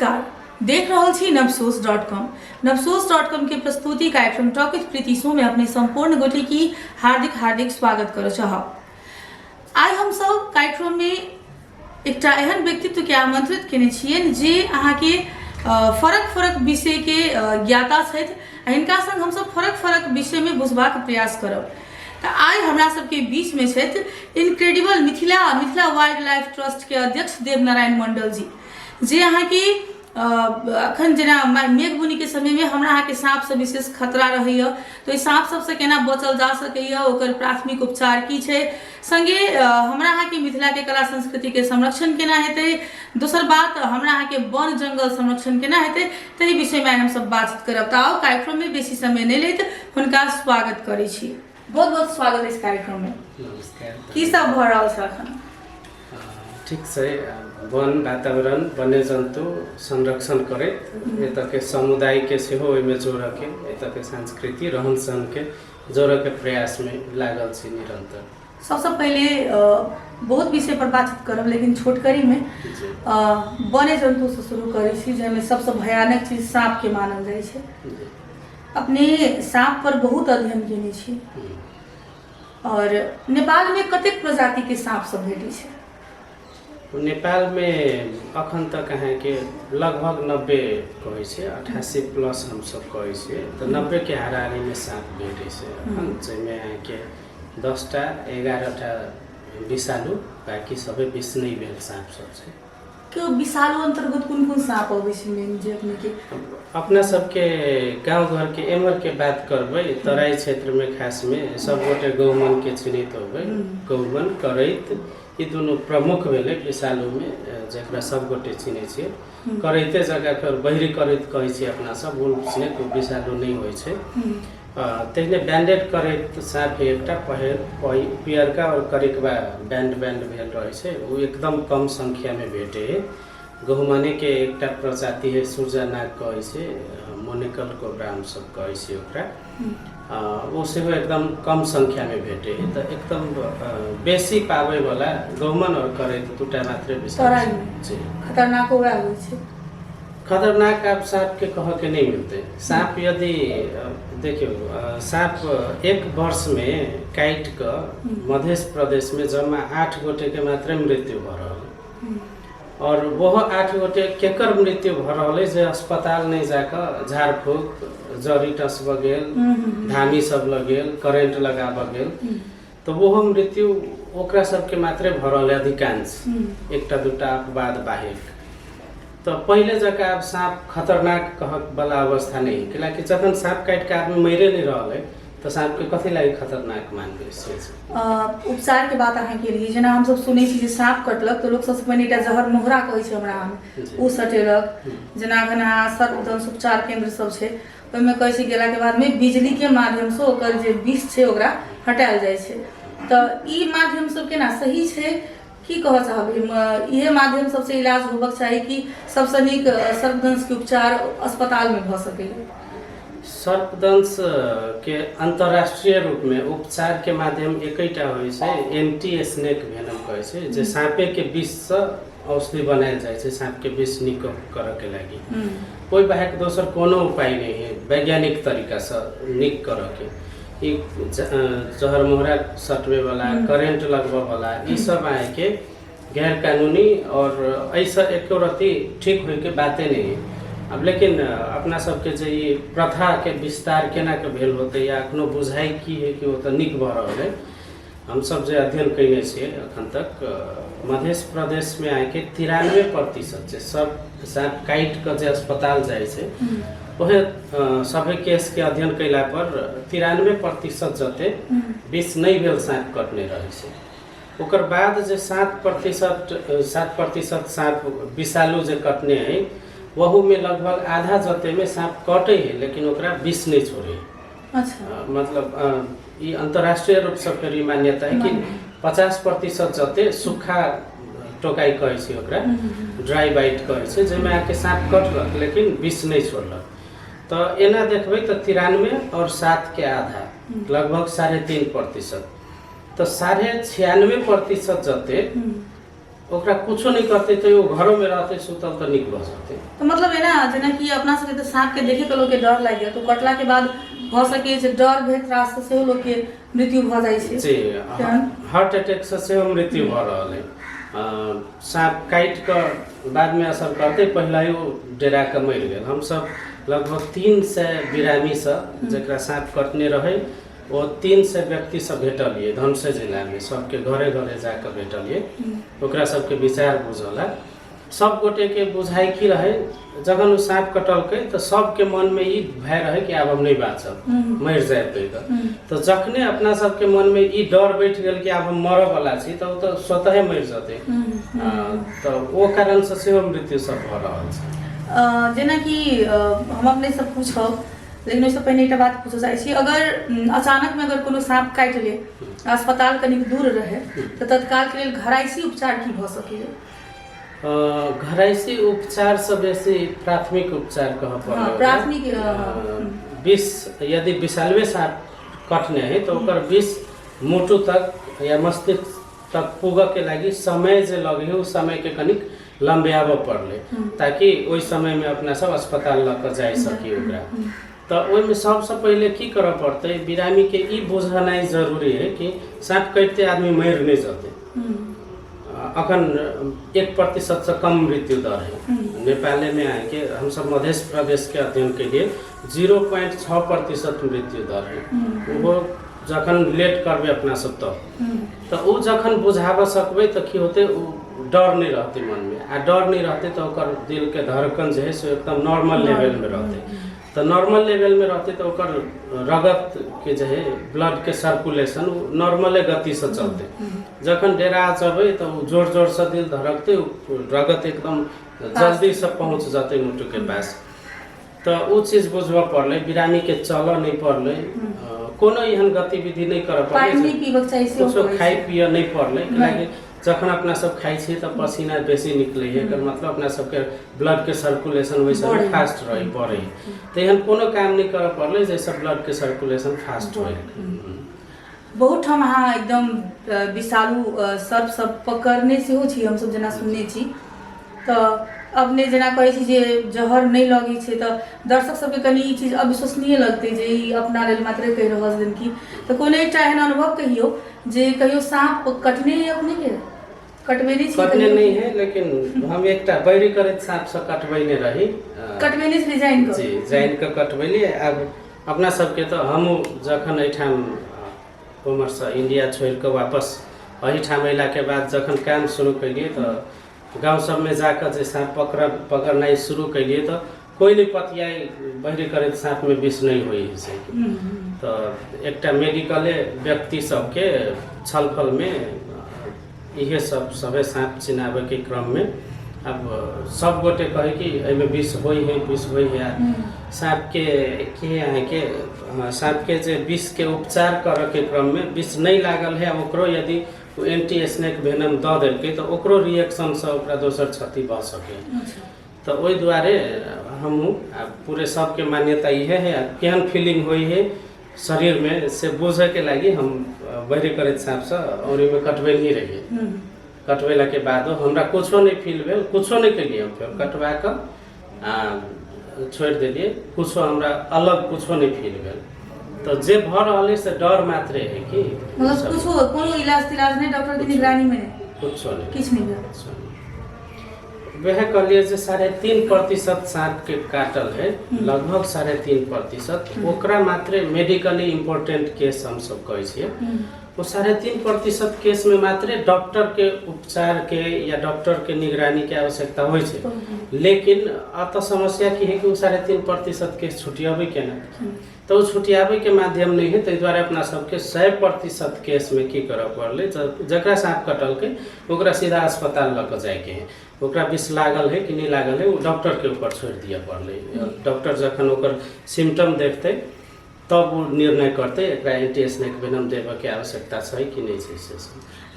नमस्कार, देख रहल छी नवसोच.com। नवसोच.com के प्रस्तुति कार्यक्रम टॉक विथ प्रीति शो में अपने संपूर्ण गोटे की हार्दिक हार्दिक स्वागत कर चाहब। आई हम सब कार्यक्रम में एक एहन व्यक्तित्व के आमंत्रित केने छियन जे अहाँ के फरक विषय के ज्ञाता छथि। हिनका संग हम सब फरक विषय में बुझबाक प्रयास करब। आई हमरा सबके बीच में छथि incredible Mithila wild life trust के अध्यक्ष देवनारायण मंडल जी, जे अहाँ के अखन जना मेघ बुनी के समय में हमरा अहाँ के सांप से विशेष खतरा रहैया, तो सांप सबसे केना बचल जा सकैया, ओकर प्राथमिक उपचार की छै, संगे हमरा अहाँ के मिथिला के कला संस्कृति के संरक्षण केना हेतै, दोसर बात हमरा अहाँ के वन जंगल संरक्षण केना हेतै, तही विषय में हम सब बातचीत करब। त आओ कार्यक्रम में बेसी समय नहीं लैत हुनका स्वागत करै छी। बहुत बहुत स्वागत इस कार्यक्रम में। नमस्कार। की सब भ रहल छै अखन? ठीक छै, वन वातावरण वन्य जंतु संरक्षण करैत एतऽ के समुदाय के सेहो ओहिमे जोड़ऽ के, एतऽ के संस्कृति रहन सहन के जोड़ऽ के प्रयास में लागल छी निरंतर। सबसे पहले बहुत विषय पर बातचीत करब, लेकिन छोटकरी में वन्य जंतु से शुरू करै छी, जेमे सबसे भयानक चीज सांप के मानल जाइ छै। अपने सांप पर बहुत अध्ययन केने छी और नेपाल में कतेक प्रजाति के सांप सब भेटै छै? नेपाल में अखन तक अहाँ के लगभग 90 कहै छै, 88 प्लस हम सब कहै छै, तो 90 के हाराहारी में सांप भेटै छै। अखन जाहिमे अहाँ के 10टा 11टा विषालु, बाकी सबै विष नहीं भेल सांप सब छै। के विषालु अंतर्गत कौन सांप अबै छै मेन जे अपने के? अपना सबके गांव घर के एमर के बात करबै, तराई क्षेत्र में खास में सब गोटे गौमन के चिन्हित होबै। गौमन करैत ई दोनों प्रमुख भेलै विषालु में, जकरा सब गोटे चिन्है छियै। करैते जगह पर बहिरी करैत कहै छियै अपना सब, वुल्फ स्नेक विषालु नहीं होइ छै। तहिने बैंडेड करैत सांप एकटा पियरका और करिकबा बैंड भेल रहै छै, वो एकदम कम संख्या में भेटे है। गहुमने के एकटा प्रजाति है सूर्यनाग कहै छै, मोनिकल कोब्रा हम सब कहै छै ओकरा, वो सेहो एकदम कम संख्या में भेटे है। तो एकदम बेसी पावे वाला गहुमन और करैत दूटा मात्र विषालु छै। खतरनाक होगा होइ छै। खतरनाक आप सांप के कह के नहीं मिलते। सांप यदि देखियो, सांप एक वर्ष में काट कर मध्य प्रदेश में जम्मा 8 गोटे के मात्र मृत्यु भ रहल, और वह 8 गोटे केकर मृत्यु भ रहल जे अस्पताल नहीं जाकर झाड़ फूक जड़ी टस गेल, धामी सब लगेल, करेंट लगाब गेल, तो वो मृत्यु ओकरा सबके मात्रे भ रहल अधिकांश, एकटा दूटा अपवाद बाहेक। तो पहले जगह अब सांप खतरनाक कह वाला अवस्था नहीं, कैलाकि जखन सांप काट के आदमी मरे नहीं रहा है, तो सांप के कथी लागी खतरनाक मानबै छै? उपचार के बात अहाँ के लिए जेना हम सब सुनै छी जे सांप कटलक तो लोग सबसे पहिने एकटा जहर मोहरा कहै छै हमरा उ सटेलक। जेना अखन सर्वदंश उपचार केंद्र सब छै, ओहिमे कहै छै गेला के बाद में बिजली के माध्यम से ओकर जे विष छै ओकरा हटायल जाइ छै। तो ई माध्यम सब केना सही छै? की कह चाहब, इहे माध्यम सबसे इलाज होबक चाही कि सबसे नीक सर्पदंश के उपचार अस्पताल में भ सकैया? सर्पदंश के अंतर्राष्ट्रीय रूप में उपचार के माध्यम एकैटा होइ छै, एंटी स्नेक वेनम कहै छै, जे सांपे के विष से औषधि बनायल जाइ छै सांप के विष नीक करऽ के लागि। कोई बाहर दोसर कोनो उपाय नहीं है वैज्ञानिक तरीका से नीक करऽ के। जहर मोहरा सटवे वाला, करेंट लगवा वाला, ई सब आए के गैर कानूनी और ऐसा एको रति ठीक होय के बातें नहीं है। अब लेकिन अपना सबके जे ये प्रथा के विस्तार केना के भेल होते या अखनो बुझाई की है कि वो तो निक भ रहल है। हम सब जे अध्ययन कैने छियै अखन तक मध्य प्रदेश में आए के 93% सब सांप काट के जे अस्पताल जाए छै, वह सभी केस के अध्ययन कैला पर 93% जते विष नहीं भेल सांप कटने रहे छै। ओकर बाद जे 7% सांप विषालु जे कटने है, वहू में लगभग आधा जते में सांप कटे है, लेकिन ओकरा विष नहीं छोड़े। अच्छा। मतलब ये अंतर्राष्ट्रीय रूप से फेर मान्यता है कि 50% जते सूखा टोकाई कहै छै ओकरा, ड्राई बाइट कहै छै, जेमे आके सांप कटलक लेकिन विष नहीं छोड़लक। तो एना देखबै तो 93 और 7 के आधा लगभग 3.5%, तो 96% जते ओकरा कुछो नहीं करते तो वो घरों में रहते सुतल तो निक भ सकते। तो मतलब है ना जेना कि अपना सबके तो सांप के देखे के लोग के डर लाग गया तो कटला के बाद भ सके जे डर भेद त्रास से सेहो लोग के मृत्यु भ जाय छै जी हार्ट अटैक से सेहो मृत्यु भ रहल है। सांप काट कर बाद में असर करते पहले ही वो डेरा के मर गए। हम सब लगभग 300 बिरामी से जरा सांप कटने रहे वो 300 व्यक्ति सब भेटलिए धनसे जिला में सबके घरे घरे जाकर भेटलिए ओकरा सबके विचार बुझला। सब गोटे के बुझाई की रहे जखन वो सांप कटलकै तो सबके मन में ई भय रहे कि अब हम नहीं बाँचब मर जाए तो जखने अपना सबके मन में ई डर बैठ गेल कि अब हम मरऽ वाला छी तो स्वतः मर जते तो वो कारण से सेहो मृत्यु सब भ रहल छै। जेना कि हम अपने सब पूछब लेकिन उससे पहले एक बात पूछो चाहे छी अगर अचानक में अगर कोनो सांप काट ले अस्पताल कनिक दूर रहे तो तत्काल के लिए घरायसी उपचार की भ सके? घरायसी उपचार से बेसी प्राथमिक उपचार कह पड़े। प्राथमिक विष यदि विषालुए सांप कटने है तो ओकर विष मुटु तक या मस्तिष्क तक पुगऽ के लगी समय जे लगे उस समय के कनिक लंबियाबऽ पड़ले ताकि ओहि समय में अपना सब अस्पताल लऽ कऽ जाय सकी ओकरा। तो ओहिमे सबसे पहले की करऽ पड़ते बिरामी के ई बुझनाइ जरूरी है कि सांप काटते आदमी मर नहीं जते। अखन 1% से कम मृत्यु दर है नेपाल में आए के हम सब मध्य प्रदेश के अध्ययन के लिए 0.6% मृत्यु दर है। वो जखन लेट करबे अपना सब तो वो जखन बुझाव सकबे तो की होते डर नहीं रहते मन में आ डर नहीं रहते तो ओकर दिल के धड़कन जो है सो एकदम नॉर्मल लेवल में रहते तो नॉर्मल लेवल में रहते तो ओकर रगत के जो है ब्लड के सर्कुलेशन नॉर्मले गति से चलते। जखन डेरा जबे तो जोर जोर से दिल धड़कते रगत एकदम जल्दी से पहुँच जाते मुटु के पास। तो वो चीज बुझबऽ पड़ले बिरामी के चलऽ नहीं पड़ले कोनो एहन गतिविधि नहीं कर पड़ले कुछो खाई पिय नहीं पड़ले जखन अपना सब खाई छी तो पसीना बेसी निकले है एकर मतलब अपना सबके ब्लड के सर्कुलेशन वैसे फास्ट रही बढ़े तो एहन कोनो काम नहीं कर पड़ले जैसे ब्लड के सर्कुलेशन फास्ट हो। बहुत ठाम अहाँ एकदम विषालु सर्प सब पकड़ने सेहो छी हम सब जना सुनने छी तो अपने जना कहै छी जे जहर नहीं लगी छै तो दर्शक सबके कनी ई चीज अविश्वसनीय लगते जे ई अपना लेल मात्र कहि रहल छथिन कि तो कोनो एकटा एहन अनुभव कहियो जे कहियो सांप कटने अपने के कटबेनी छी कटने नहीं है लेकिन हम एकटा बैरी करैत सांप से कटबैने रही कटबेनी से जाइन कर जी जाइन के कटबैली। अब अपना सबके तो हम जखन एठाम उमर से इंडिया छोड़ के वापस अही ठाम अयला के बाद जखन काम शुरू कैलिए तो गांव सब में जाकर जे सांप पकड़नाइ शुरू कैलिए तो कोई नहीं पतियाई बहरी करैत सांप में विष नहीं हुई है तो एकटा मेडिकले व्यक्ति सबके छलफल में इहे सब सभे सांप चिनाबे के क्रम में अब सब गोटे कहे कि एमे विष होई है सांप के सांप के जे विष के उपचार करे के क्रम में विष नहीं लागल है ओकरो यदि एंटी स्नेक वेनम दऽ देलकै तो ओकरो रिएक्शन से ओकरा दोसर क्षति भऽ सके तो ओहि दुआरे हमहूँ पूरे सबके मान्यता इहे है केहन फीलिंग होई है शरीर में से बुझे के लगी हम बहरी करैत सांप से औरी में कटबे नहीं रहिए कटबेला के बाद हमरा कुछो नहीं फील भेल कुछो नहीं केलिए हम फिर कटवा कर छोड़ देलिए कुछो हमरा अलग कुछो नहीं फील भेल तो जे भऽ रहल से डर मात्रे है कि मतलब कुछो कोनो इलाज नहीं डॉक्टर की निगरानी में कुछो नहीं किछ नहीं भेल वह कहलिए जे 3.5% सांप के काटल है लगभग 3.5% ओकरा मात्रे मेडिकली इम्पोर्टेंट केस हम सब कहै छियै वो 3.5% केस में मात्रे डॉक्टर के उपचार के या डॉक्टर के निगरानी के आवश्यकता होइ छै लेकिन अत समस्या की है कि वो 3.5% केस छुटियाबे केना तो वो छुटियाबे के माध्यम नहीं है ताहि दुआरे अपना सबके 100% केस में की करऽ पड़ले जकरा सांप कटल के ओकरा सीधा अस्पताल लऽ कऽ जाए के है ओकरा विष लागल है कि नहीं लागल है वो डॉक्टर के ऊपर छोड़ दिया पड़ले डॉक्टर जखन ओकर सिम्टम देखते तब वो निर्णय करते एकरा एंटी स्नेक वेनम देबऽ के आवश्यकता छै कि नहीं छै से।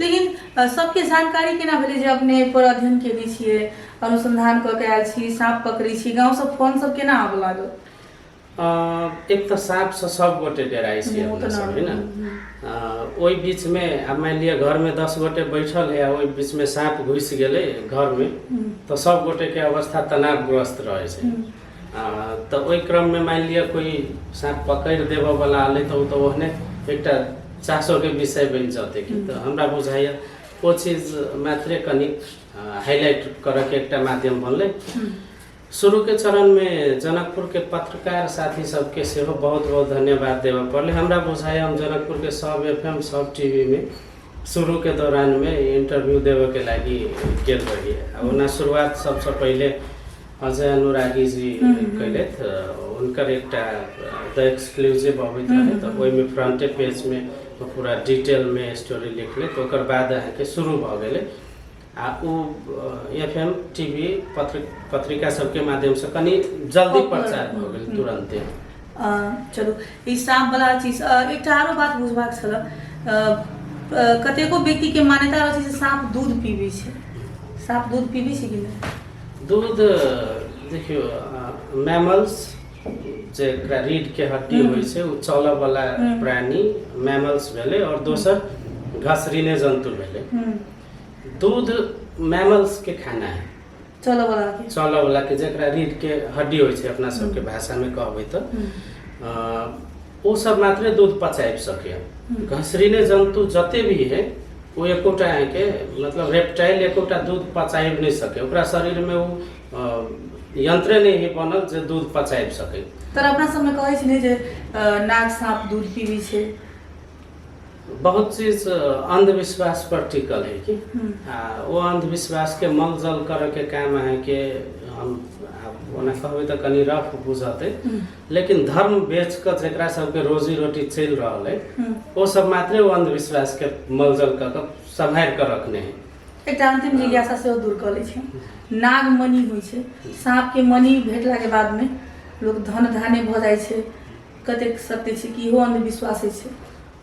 लेकिन सबके जानकारी केना भेलै जे अपने पर अध्ययन केने छियै अनुसंधान कऽ के आयल छी सांप पकड़ै छी गांव सब फोन सब केना आबऽ लागल एक तो सांप से सब गोटे डराई छी अपना सब, है ना। ओई बीच में अब मान लिया घर में 10 गोटे बैठल है, ओई बीच में सांप घुस गए घर में, तो सब गोटे के अवस्था तनावग्रस्त रहे छै। तो ओई क्रम में मान लिया कोई सांप पकड़ देव वाला आले तो ओहने एक चासो के विषय बन जाते कि तो हमरा बुझाइए वो चीज मात्रे कनिक हाईलाइट करे के एक माध्यम बनले। शुरू के चरण में जनकपुर के पत्रकार साथी सबके सेहो बहुत बहुत धन्यवाद देवा पड़े। हमरा बुझाए हम जनकपुर के सब FM सब टीवी में शुरू के दौरान में इंटरव्यू देवे के लगी गेल रही। ओना शुरुआत सबसे पहले अजय अनुरागी जी कैले, उनकर एक द एक्सक्लूसिव अबित रहे, तो ओई में फ्रंटे पेज में पूरा डिटेल में स्टोरी लिखले, तो ओकर बाद के शुरू भ गेले। FM टीवी पत्रिका सबके माध्यम से कनी जल्दी प्रचार भ गेल तुरंते। चलो ई सांप वाला चीज एक आरो बात बुझबाक छल, कतेको व्यक्ति के मान्यता रहै छै जे सांप दूध पीबै छै। सांप दूध पीबै छै कि नहीं? दूध देखियो मैमल्स जे रीढ़ के हड्डी होइ छै उ चलऽ वाला प्राणी मैमल्स भेले, और दोसर घसरीने जंतु भेले। दूध मैमल्स के खाना है, चलऽ वाला के जकरा रीढ़ के हड्डी होइ छै अपना सबके भाषा में कहबै तो वो सब मात्रे दूध पचाइब सके। घसरीने जंतु जते भी है वो एकोटा है के मतलब रेप्टाइल एकोटा दूध पचाइब नहीं सके, ओकरा शरीर में वो यंत्र नहीं बनल जे दूध पचाइब सके। तर अपना सब में कहै छै ने जे नाग सांप दूध पीबै छै। बहुत चीज अंधविश्वास पर टिकल है कि वो अंधविश्वास के मलजल करे के काम है कि हम ओना कहबै तो कनी रफ बुझते, लेकिन धर्म बेच कर जकरा सबके रोजी रोटी चल रहा है वो सब मात्रे वो अंधविश्वास के मलजल कर संभाल कर रखने हैं। एक अंतिम जिज्ञासा से दूर कर ले छै। नाग मणि होइ छै, सांप के मणि भेटला के बाद में लोग धन धान्य भ जाय छै, कतेक सत्य छै कि इहो अंधविश्वास छै?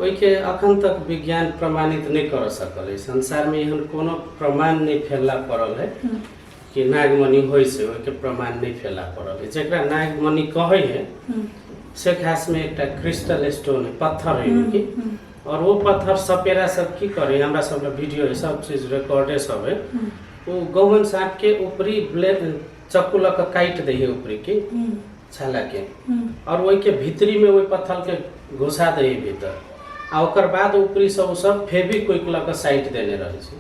ओई के अखन तक विज्ञान प्रमाणित नहीं कर सकल है। संसार में एहन कोनो प्रमाण नहीं फैला पड़ल है कि नागमणि होइ छै, ओई के प्रमाण नहीं फैला पड़ल है। जकरा नागमणि कहे है से खास में एक क्रिस्टल स्टोन है, पत्थर है कि, और वो पत्थर सपेरा सब की करे, हमरा सब वीडियो है, सब चीज रिकॉर्डे सब है। वो गौवन सांप के ऊपरी ब्लेड चक्कू लग काट दे है ऊपरी की छाला के, और वही के भीतरी में वही पत्थर के घुसा दे भीतर, आ ओकर बाद ऊपरी सब फेविक्विक लग साइट देने रहे छै।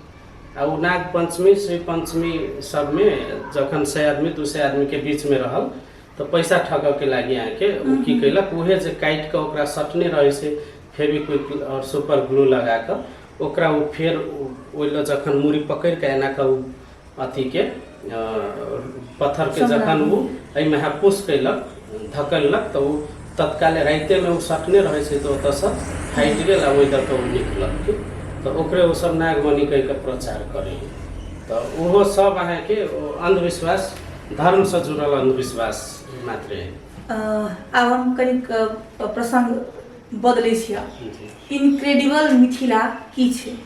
आ उ नाग पंचमी श्री पंचमी सब में जखन 100 आदमी 200 आदमी के बीच में रहल तो पैसा ठगऽ के लागी आके उ की कैलक, उहे जे काट के ओकरा सटने रहे छै फेविक्विक और सुपर ग्लू लगा के, ओकरा उ फेर ओइला जखन मुरी पकड़ के एना के अथी के पत्थर के जखन उ एहि में पुश कैलक धकेलक तो उ तत्काल राइते में उ सटने रहे छै, तो ओतऽ से फाइट गेल आ ओइ दऽ के उ निकलल, तो ओकरे उ सब नागमणि कह के प्रचार करे। तो ओहो सब अहाँ के अंधविश्वास धर्म से जुड़ल अंधविश्वास मात्र है। अब हम कनिक प्रसंग बदलै छी। इनक्रेडिबल मिथिला की छै?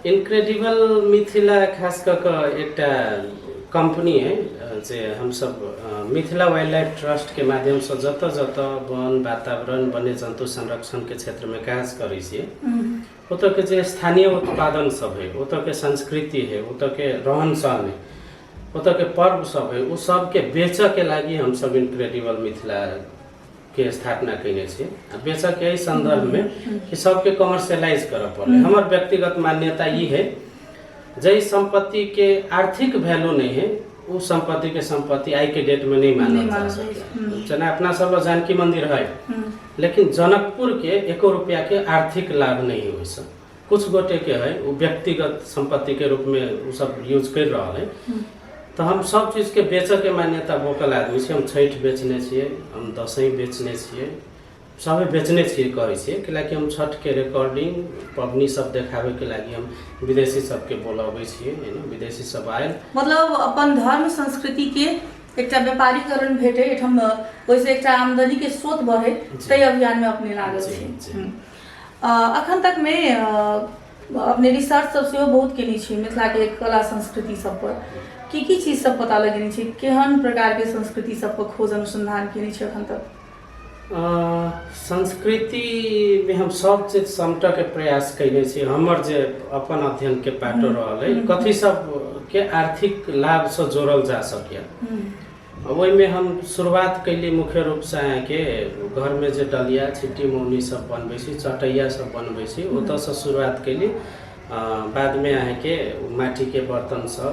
इनक्रेडिबल मिथिला खास कऽ के एकटा कंपनी है जे हम सब मिथिला वाइल्ड लाइफ ट्रस्ट के माध्यम से जत वन वातावरण वन्य जंतु संरक्षण के क्षेत्र में काज करै छियै। ओतऽ के जे स्थानीय उत्पादन सब है, ओतऽ के संस्कृति है, ओतऽ के रहन सहन है, ओतऽ के पर्व सब है, उ सब के बेचऽ के लागी हम सब इनक्रेडिबल मिथिला के स्थापना कैने छी। बेचऽ के संदर्भ में कि सबके कमर्शियलाइज करऽ पड़े। हमर व्यक्तिगत मान्यता ई है जै संपत्ति के आर्थिक वैल्यू नहीं है उस संपत्ति के संपत्ति आज के डेट में नहीं मानल जा सकता। जना अपना सब जानकी मंदिर है, लेकिन जनकपुर के 1 रुपया के आर्थिक लाभ नहीं हुई सब। कुछ गोटे के है वो व्यक्तिगत संपत्ति के रूप में वो सब यूज कर रहा है। तो हम सब चीज के बेचऽ के मान्यता वोकल आदमी छी। हम छठ बेचने छियै, हम दसई बेचने छियै, सब बेचने छियै कहै छियै, कैलाकि हम छठ के रिकॉर्डिंग पबनी सब देखावे के लागी हम विदेशी सबके बोलाबै छियै, विदेशी सब आयल। मतलब अपन धर्म संस्कृति के एकटा व्यापारीकरण भेटे, एठम ओइसे एकटा आमदनी के स्रोत बढ़े, तै अभियान में अपने लागल छी। अखन तक में अपने रिसर्च सब सेहो बहुत केने छी मिथिला के कला संस्कृति सब पर की चीज सब पता लगेने छी केहन प्रकार के संस्कृति सब पर खोज अनुसंधान केने छी अखन तक संस्कृति में हम सब चीज समटऽ के प्रयास कैले छी हमर जे अपन अध्ययन के पाटो रहल है कथी सब के आर्थिक लाभ से जोड़ल जा सके वही में हम शुरुआत कैली मुख्य रूप से अहाँ के घर में जे डलिया छिट्टी मौनी सब बनबै छी चटैया सब बनबै छी ओतऽ से शुरुआत कैली बाद में अहाँ के माटी के बर्तन सब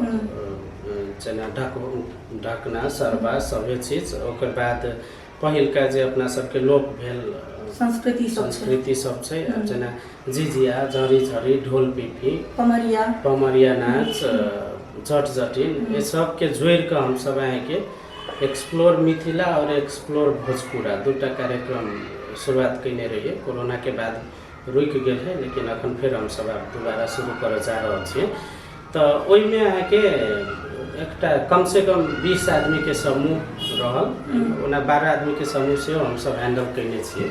जेना ढकना सरबा सभे चीज ओकर बाद पहिलका जे अपना सबके लोक भेल संस्कृति सब छै जेना झिझिया झरी झरी ढोल पिपी पमरिया नाच जट जटिन ये सब के जोड़ के हम सब अहाँ के एक्सप्लोर मिथिला और एक्सप्लोर भोजपुरा दूटा कार्यक्रम शुरुआत कैने रहिए कोरोना के बाद रुक गेल है लेकिन अखन फिर हम सब दोबारा शुरू कर जा रहल छियै तो ओहि में अहाँ के एकटा कम से कम 20 आदमी के समूह रहल ओना 12 आदमी के समूह से हम सब हैंडल कैने छियै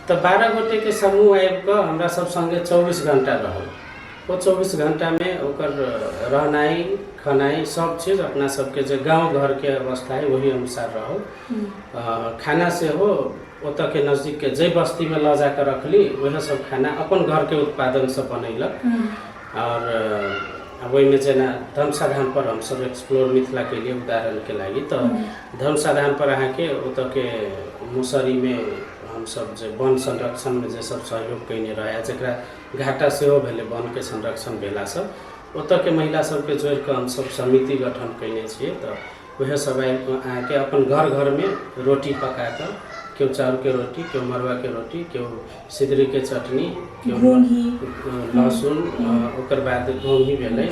तो 12 गोटे के समूह आबि कऽ हमरा सब संगे 24 घंटा रहल वो 24 घंटा में ओकर रहनाई खनाई सब चीज अपना सबके जो गांव घर के अवस्था है वही अनुसार रहल खाना से हो ओतऽ के नजदीक के जै बस्ती में ल जाकर रखली वह सब खाना अपन घर के उत्पादन से बनैलक और वही में जेना धर्मसाधान पर हम सब एक्सप्लोर मिथिला के लिए उदाहरण के लागी तो धर्मसाधान पर अहाँ के ओतऽ के मुसरी में हम सब जे वन संरक्षण में जे सब सहयोग कैने रहे जकरा घाटा सेहो भेलै वन के संरक्षण भेला से ओतऽ के महिला सबके जोड़ के हम सब समिति गठन कैने छियै तो वह सब अहाँ के अपन घर घर में रोटी पका कर केओ चाउर के रोटी केओ मरुआ के रोटी केओ सिदरी के चटनी केओ लहसुन ओकर बाद घोंघी भेलै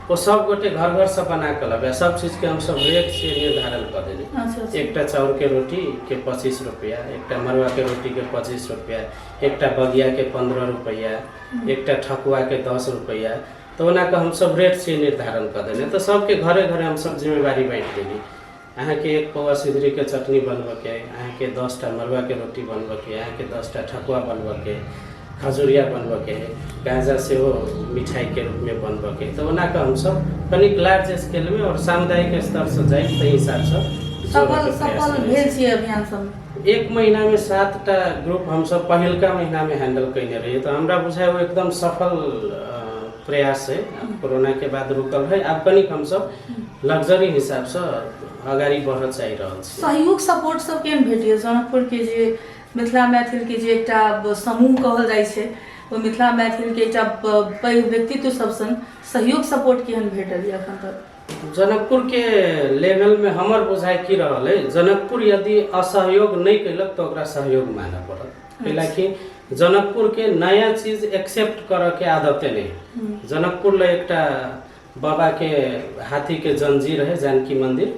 वो सब गोटे घर घर से बना के लबे सब चीज के हम सब रेट से निर्धारण कर देली एकटा चाउर के रोटी के 25 रुपया एकटा मरुआ के रोटी के 25 रुपया एकटा बगिया के 15 रुपया एकटा ठकुआ के 10 रुपया तो ओना के हम सब रेट से निर्धारण कर देने तो सबके घरे घरे हम सब जिम्मेवारी बांट देली अहाँ के एक पौवा सिदरी के चटनी बनबऽ के अहाँ के 10टा मरुआ के रोटी बनबऽ के अहाँ के 10टा ठकुआ बनबऽ के खजुरिया बनबऽ के गांजा से हो मिठाई के रूप में बनबऽ के तो ओना के हम सब कनिक लार्ज स्केल में और सामुदायिक स्तर से जाए ताहि हिसाब से सफल भेल छी अभियान सब एक महीना में 7टा ग्रुप हम सब पहिलका महीना में हैंडल कैने रहिए तो हमरा बुझाय वो एकदम सफल प्रयास है कोरोना के बाद रुकल है अब कनिक हम सब लग्जरी हिसाब से अगाडि बढ़ चाहि रहल छी सहयोग सपोर्ट सब केहन भेटिए जनकपुर के जे मिथिला मैथिल के जे एकटा समूह कहल जाइ छै ओ मिथिला मैथिल के एकटा पैघ व्यक्तित्व सब सन सहयोग सपोर्ट केहन भेटल है अखन तक जनकपुर के लेवल में हमर बुझाइ की रहल है जनकपुर यदि असहयोग नहीं कैलक तो ओकरा सहयोग मानऽ पड़त कैलाकि जनकपुर के नया चीज एक्सेप्ट करे के आदते नहीं जनकपुर ले एकटा बाबा के हाथी के जंजीर है जानकी मंदिर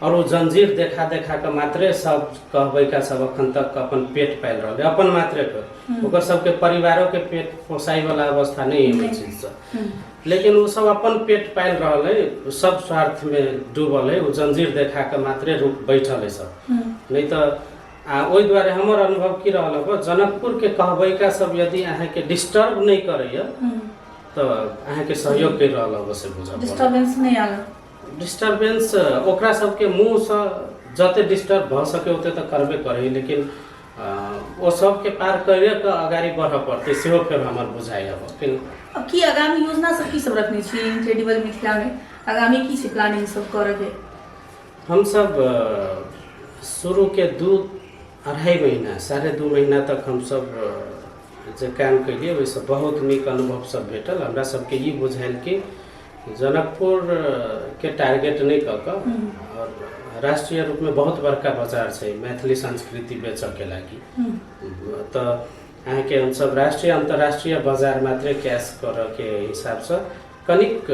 और वो जंजीर देखा देखा के मात्रे सब कहबै का सब अखन तक अपन पेट पाल रहल है अपन मात्रे पर ओकर सबके परिवारों के पेट पोसाई वाला अवस्था नहीं है चीज से लेकिन वो सब अपन पेट पाल रहल है सब स्वार्थ में डूबल है वो जंजीर देखा के मात्रे रुक बैठल है सब नहीं तो ओहि द्वारे हमर अनुभव की रहल हो जनकपुर के कहबै का सब यदि अहाँ के डिस्टर्ब नहीं करैया तो अहाँ के सहयोग कर रहल हो से बुझब डिस्टर्बेंस नहीं आल डिस्टर्बेंस ओकरा सबके मुंह से जते डिस्टर्ब भ सके ओते तो करबे करे लेकिन वो सब के पार करे के अगाडि बढ़ पड़ते सेहो फिर हमर बुझाइ अब अब की आगामी योजना सब की सब रखने छी इनक्रेडिबल मिथिला में आगामी की से प्लानिंग सब करके हम सब शुरू के 2-2.5 महीना 2.5 महीना तक हम सब जे काम कैलिए वैसे बहुत नीक अनुभव सब भेटल हमरा सबके ई बुझाइल कि जनकपुर के टारगेट नहीं कऽ और राष्ट्रीय रूप में बहुत बड़का बाजार है मैथिली संस्कृति बेचऽ के लागी तो अहाँ के हम सब राष्ट्रीय अंतर्राष्ट्रीय बाजार मात्रे कैश करऽ के हिसाब से कनिक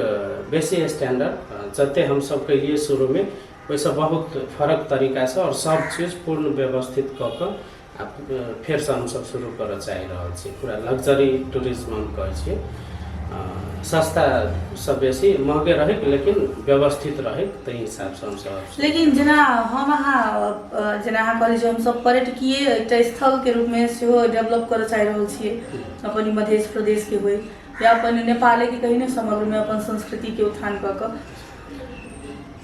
बेसी स्टैंडर्ड जते हम सब के लिए शुरू में वैसे बहुत फरक तरीका से और सब चीज पूर्ण व्यवस्थित कऽ के फिर से हम सब शुरू करऽ चाहि रहल छी पूरा लग्जरी टूरिज्म हम कहै छी सस्ता सब बेसी महगे रहे लेकिन व्यवस्थित रहे ताहि हिसाब से हम सब। लेकिन जेना हम अहाँ जेना अहाँ कहली जे हमसब पर्यटकीय एकटा स्थल के रूप में सेहो डेवलप करऽ चाहि रहल छियै, अपन मध्य प्रदेश के होय या अपन नेपाल के कहीं न समग्र में अपन संस्कृति के उत्थान कऽ कऽ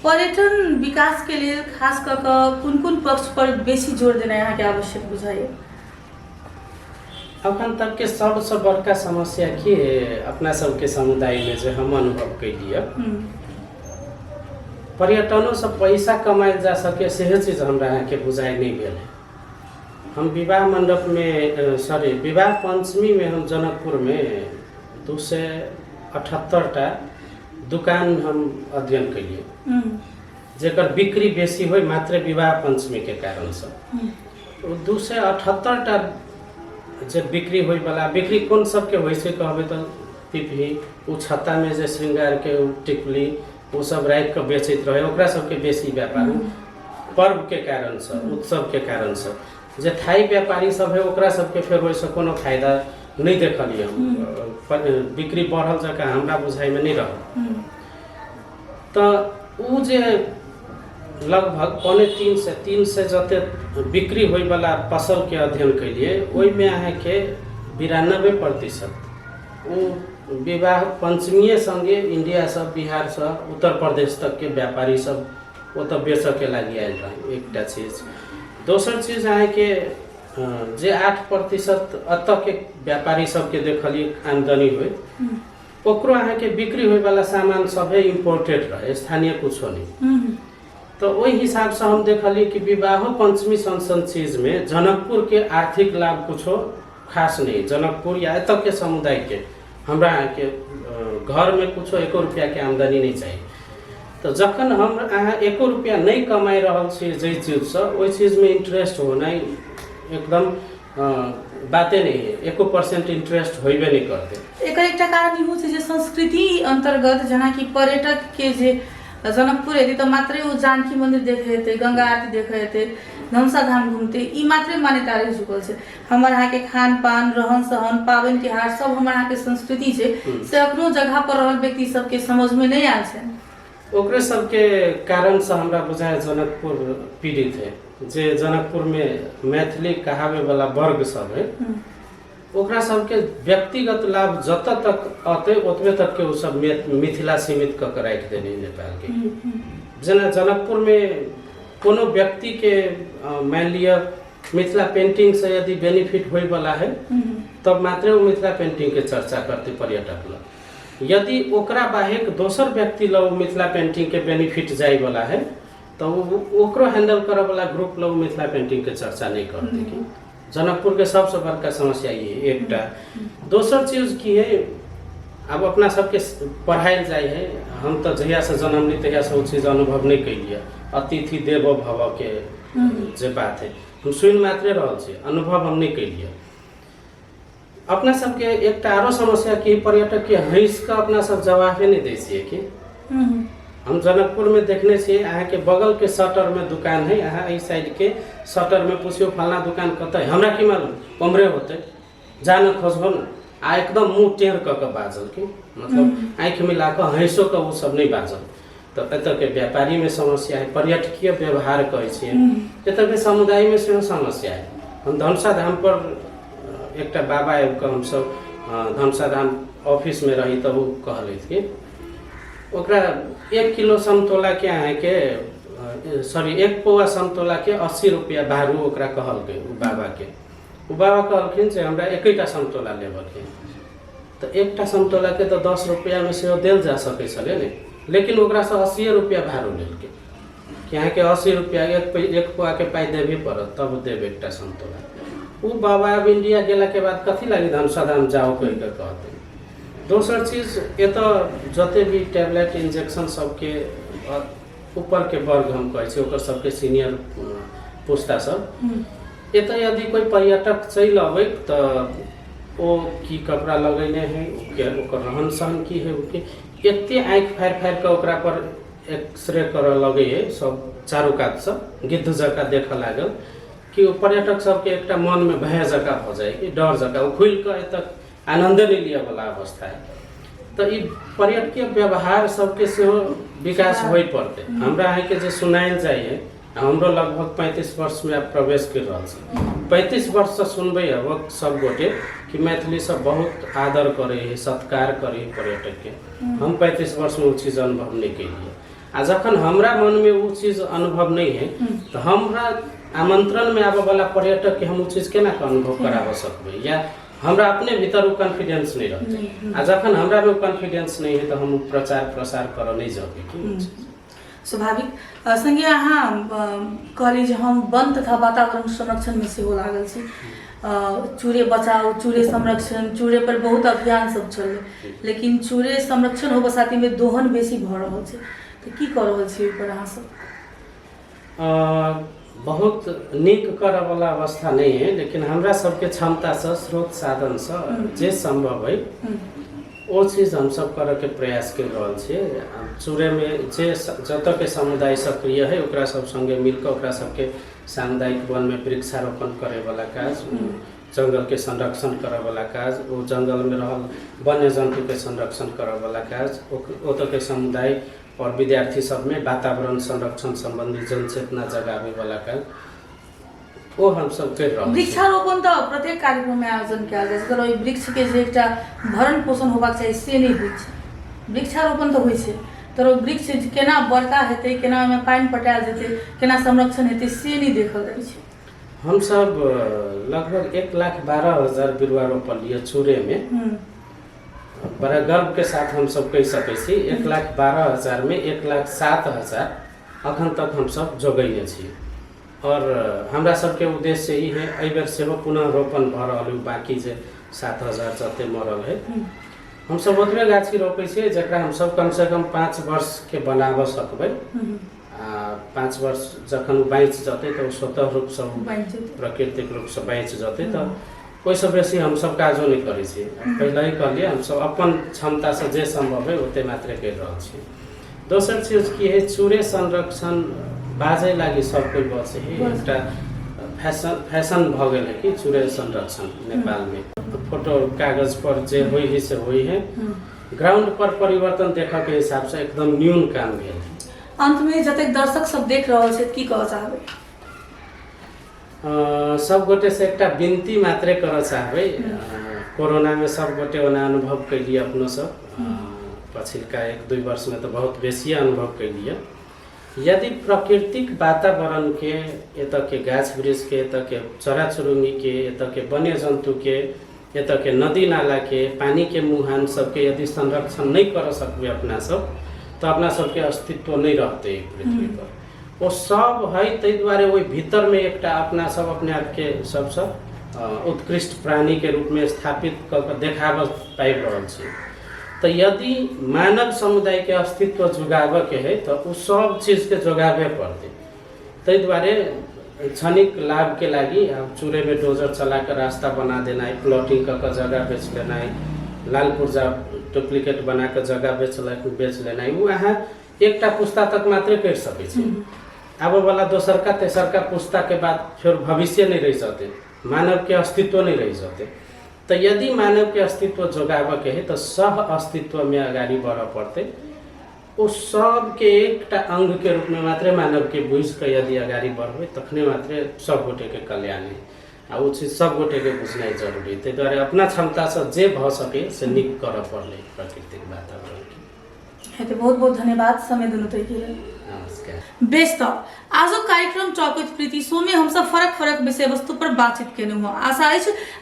पर्यटन विकास के लिए खास कऽ कऽ कुन पक्ष पर बेसी जोर देना यहाँ के आवश्यक बुझाइए? अखन तक के सबसे बड़का समस्या की अपना सबके समुदाय में जो हम अनुभव कैलिए पर्यटनों से पैसा कमायल जा सके से चीज हमरा यहाँ के बुझाई नहीं भेल है। हम विवाह मंडप में विवाह पंचमी में हम जनकपुर में 278टा दुकान हम अध्ययन कैलिए जेकर बिक्री बेसी हो मात्र विवाह पंचमी के कारण से 278टा जब बिक्री होई वाला बिक्री कौन सबके होइ छै कहबे तो पिपही उ छत्ता में जे श्रृंगार के टिकली वो सब राख के बेचैत रहे ओकरा सबके बेसी व्यापार पर्व के कारण से उत्सव के कारण से जे थाई व्यापारी सब है ओकरा सबके फेर ओइसे कोनो फायदा नहीं देखलिए हम बिक्री बढ़ल जका हमरा बुझाई में नहीं रह तो उ जे लगभग 2.5 से जते बिक्री होय वाला फसल के अध्ययन कैलिए ओहि में अहाँ के 92% वो विवाह पंचमीये संगे इंडिया सब बिहार से उत्तर प्रदेश तक के व्यापारी सब वो तो बेच के लगी आयल रहे एकटा चीज। दोसर चीज अहाँ के जे 8% अत के व्यापारी सब के देखलिए आमदनी हुए ओकरो अहाँ के बिक्री होय वाला सामान सब इम्पोर्टेड रहे स्थानीय कुछ नहीं। तो वही हिसाब से हम देखलिए कि विवाह पंचमी सन चीज में जनकपुर के आर्थिक लाभ कुछ खास नहीं जनकपुर या एत के समुदाय के हमरा के घर में कुछ 1 रुपया के आमदनी नहीं चाहिए। तो जखन हम अहाँ 1 रुपया नहीं कमाई रहल छी जे चीज से वही चीज में इंटरेस्ट होना एकदम बातें नहीं है 1% इंटरेस्ट होइबे नहीं करते। एकर एकटा कारण इहो छै जे संस्कृति अंतर्गत जेना कि पर्यटक के जे जनकपुर यदि तो मात्रै वो जानकी मंदिर देखे हेतै गंगा आरती देखे हेतै धनुषा धाम घूमते ई मात्रै मान्यता रह चुकल छै। हमर यहाँ के खान पान रहन सहन पाबनि त्योहार सब हमर यहाँ के संस्कृति छै से अपनो जगह पर रहल व्यक्ति सबके समझ में नहीं आयल छै। ओकरे सबके कारण से हमरा बुझाय जनकपुर पीड़ित है जे जनकपुर में मैथिली कहावे वाला वर्ग सब है ओकरा सबके व्यक्तिगत लाभ जत तक अते ओतबे तक के वो सब मिथिला सीमित क के राख देने नेपाल के। जना जनकपुर में कोनो व्यक्ति के मान लिया मिथिला पेंटिंग से यदि बेनिफिट होय वाला है तब मात्र वो मिथिला पेंटिंग के चर्चा करते पर्यटक लोग। यदि ओकरा बाहेक दोसर व्यक्ति लोग मिथिला पेंटिंग के बेनिफिट जाय वाला है तो ओकरो हैंडल करे वाला ग्रुप लोग मिथिला पेंटिंग के चर्चा नहीं करते कि जनकपुर के सबसे बड़का समस्या ये एकटा। दोसर चीज की है अब अपना सबके पढ़ाई जाए है हम तो जहिया से जन्मली तहिया से वो चीज अनुभव नहीं कैलिए अतिथि देवो भव के जे बात है हम सुन मात्रे रहल छी अनुभव हम नहीं कैलिए। अपना सबके एकटा आरो समस्या की पर्यटक के हंस का अपना सब जवाबे नहीं दै छियै कि हम जनकपुर में देखने से अहाँ के बगल के शटर में दुकान है अहाँ इस साइड के शटर में पूछियो फलना दुकान कत है हमरा की मालूम उमरे होते जान खोजबो न आ एकदम मुंह टेढ़ क के बाजल की मतलब आँख मिला के हंसो के वो सब नहीं बाजल। तो एत के व्यापारी में समस्या है पर्यटकीय व्यवहार कहे छियै एत के समुदाय में सेहो समस्या है। हम धनुषा धाम पर एकटा बाबा हम सब धनुषा धाम ऑफिस में रही तब वो कहले कि ओकरा 1 किलो समतोला के अहाँ के 1 पौवा समतोला के 80 रुपया भारू ओकरा कहलकै उ बाबा कहलखिन जे हमरा एकैटा समतोला लेबऽ के तो एकटा समतोला के तो 10 रुपया में से देल जा सकै छलै ने लेकिन ओकरा से 80 रुपया भारू लेलकै कि अहाँ के 80 रुपया एक पौवा के पाई देबे पड़त तब देब एकटा समतोला। उ बाबा अब इंडिया गेला के बाद कथी लागि धनुषा धाम जाओ कहि के कहते। दोसर चीज ये तो जते भी टैबलेट इंजेक्शन सबके ऊपर के वर्ग हम कहे ओकर सबके सीनियर पुस्ता सब एत यदि कोई पर्यटक चल अबै तो ओ की कपड़ा लगैने है ओकर रहन सहन की है एते आँख फाड़ फाड़ के ओकरा पर एक्सरे कर लगे है सब चारू कात से गिद्ध जका देख लागल कि ओ पर्यटक सबके एकटा मन में भय जका हो जाए कि डर जका खुल के एतक आनंदे नहीं लिया वाला अवस्था है। तो ई पर्यटकीय व्यवहार सबके सेहो विकास होई पड़ते। हमरा अहाँ के जे सुनायल जाइए हमरो लगभग 35 वर्ष में आप प्रवेश कर रहा छी। 35 वर्ष से सुनबे अब सब गोटे कि मैथिली सब बहुत आदर करे है, सत्कार करे है पर्यटक के। हम 35 वर्ष में वो चीज अनुभव नहीं केलिए। आ जखन हमरा मन में वो चीज अनुभव नहीं है तो हमरा आमंत्रण में आबे वाला पर्यटक के हम वो चीज केना के अनुभव कराबो सकबे, या हमरा अपने भीतर वो कॉन्फिडेंस नहीं रहते। आ जखन हमरा में कॉन्फिडेंस नहीं है तो हम प्रचार प्रसार कर नहीं जाबे कि स्वाभाविक। संगे अहाँ कहली जे हम वन तथा वातावरण संरक्षण में सेहो लागल छी। चूड़े बचाओ, चूड़े संरक्षण, चूड़े पर बहुत अभियान सब चल, लेकिन चूड़े संरक्षण होबे साथी में दोहन बेसी भ रहल छै, तो की कर रहल छी पर अहाँ सब? बहुत नीक करऽ वाला अवस्था नहीं है, लेकिन हमरा सबके क्षमता से, स्रोत साधन से जे संभव है वो चीज हम सब करे के प्रयास कर रहल छियै। चूड़े में जे जत के समुदाय सक्रिय है ओकरा सब संगे मिलकर ओकरा सबके सामुदायिक वन में वृक्षारोपण करे वाला काज, जंगल के संरक्षण करे वाला काज, वो जंगल में रहल वन्य जंतु के संरक्षण करे वाला काज, ओत के समुदाय और विद्यार्थी सब में वातावरण संरक्षण संबंधी जनचेतना जगावे वाला काज वो हम सब कर रहल छी। वृक्षारोपण तो प्रत्येक कार्यक्रम में आयोजन कयल जाइ छै, तर ओहि वृक्ष के जे एकटा भरण पोषण होबाक चाही से नहीं होइ छै। वृक्षारोपण तो होइ छै, तर ओ वृक्ष केना बड़का हेतै, केना ओहिमे पानि पटायल जेतै, केना संरक्षण हेतै से नहीं देखल जाइ छै। हम सब लगभग 1,12,000 बिरुवा रोपलिए चूड़े में। बड़ा गर्व के साथ हम सब कह सकै छी 1,12,000 में 1,07,000 अखन तक हम सब जोगैने छी। और हमरा सबके उद्देश्य ई है एहि बेर सेहो पुनः रोपण भ रहल, बाकी जे 7,000 जते मरल है हम सब ओतबे गाछी रोपे छियै जकरा हम सब कम से कम 5 वर्ष के बनाबऽ सकबै। 5 वर्ष जखन बाँच जते तो स्वतः रूप से प्राकृतिक रूप से बाँच जते तो ओहिसँ बेसी हम सब काजो नहीं करै छी। पहले ही कहलिए हम सब अपन क्षमता से जे संभव है ओते मात्रे कर रहल छी। दोसर चीज की है, चूड़े संरक्षण बाजे लागी सब कोई बचे है, एकटा फैशन भ गेल है कि चूड़े संरक्षण नेपाल में। फोटो कागज पर जे होई है से होई है, ग्राउंड पर परिवर्तन देखा के हिसाब से एकदम न्यून काम भेल है। अंत में जतेक दर्शक सब देख रहल छै की कहऽ चाहबै? सब गोटे से एकटा विनती मात्रे करऽ चाहबै। कोरोना में सब गोटे ओना अनुभव कैलिए अपनो सब, पछिलका 1-2 वर्ष में तो बहुत बेसी अनुभव कैलिए। यदि प्राकृतिक वातावरण के, एत के गाछ वृक्ष के, एत के चरा चुरुंगी के, एत के वन्य जंतु के, एत के नदी नाला के, पानी के मुहान सबके यदि संरक्षण नहीं कर सकबे अपना सब, तो अपना सबके अस्तित्व नहीं रहते पृथ्वी पर। वो सब है तै द्वारे वही भीतर में एकटा अपना सब अपने आप के सबसे उत्कृष्ट प्राणी के रूप में स्थापित कर देखाब पाबि रहल छी। तो यदि मानव समुदाय के अस्तित्व जुगावे के है तो उ सब चीज के जोगावे पड़ते। तै द्वारे क्षणिक लाभ के लागी अब चूड़े में डोजर चला कर रास्ता बना देना है, प्लॉटिंग कर जगह बेच लेना है, लाल पुर्जा डुप्लीकेट बना कर जगह बेच लेना है, वो अहाँ एकटा पुस्ता तक मात्र कर सकै छी। आबे वाला दोसरका तेसरका पुस्ता के बाद फिर भविष्य नहीं रह जाते, मानव के अस्तित्व नहीं रह जाते। तो यदि मानव के अस्तित्व जोगावे के है तो सह अस्तित्व में अगाडि बढ़ पड़ते। वो सब के एकटा अंग के रूप में मात्र मानव के बुझ के यदि अगाडि बढ़बे तखने मात्र सब गोटे के कल्याण है। आ वो चीज सब गोटे के बुझनाइ जरूरी है। ताहि अपना क्षमता से जे भ सके से नीक कर पड़ले प्राकृतिक वातावरण के। बहुत बहुत धन्यवाद समय देनु तै के लेल। नमस्कार। बेस तो आज कार्यक्रम टॉक विथ प्रीति शो में हम सब फरक विषय वस्तु पर बातचीत केनु हो। आशा है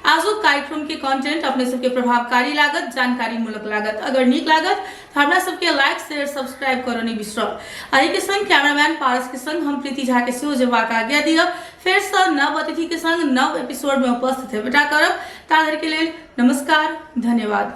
आज कार्यक्रम के कंटेंट अपने सबके प्रभावकारी लागत, जानकारी मूलक लागत। अगर नीक लागत तो हमरा सबके लाइक शेयर सब्सक्राइब करो नहीं बिसरब। एहि के संग कैमरामैन पारस के संग हम प्रीति झा के सेहो जेबाक आज्ञा दियब। फेर से नव अतिथि के संग नव एपिसोड में उपस्थित हेबेटा करब। ता धरि के लेल नमस्कार, धन्यवाद।